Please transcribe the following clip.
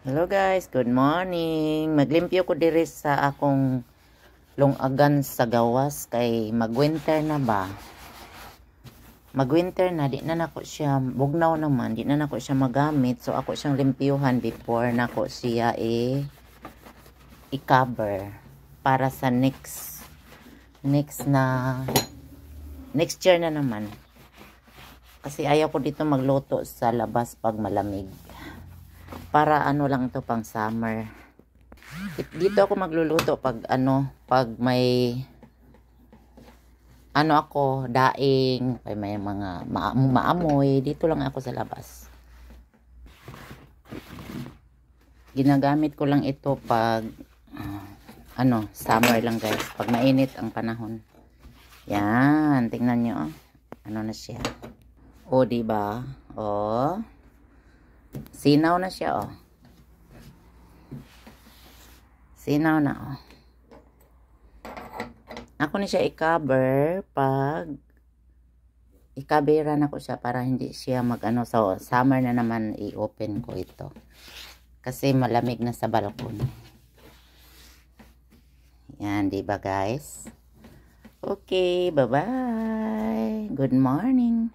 Hello guys, good morning. Maglimpyo ko diri sa akong lungagan sa gawas kay magwinter na ba. Magwinter na, di na nako siya, bugnaw naman, di na nako siya magamit. So ako siyang limpyuhan before nako siya i-cover para sa next year na naman. Kasi ayaw ko dito magluto sa labas pag malamig. Para ano lang to pang summer. Dito ako magluluto pag may ako daing, may mga maamoy, dito lang ako sa labas. Ginagamit ko lang ito pag summer lang guys, pag mainit ang panahon. Yan, tingnan nyo. Ano na siya? O, diba? O, sinaw na siya, oh. Sinaw na, oh. Ako na siya i-cover pag i-coveran ako siya para hindi siya so summer na naman i-open ko ito. Kasi malamig na sa balkon. Yan, diba guys? Okay, bye-bye. Good morning.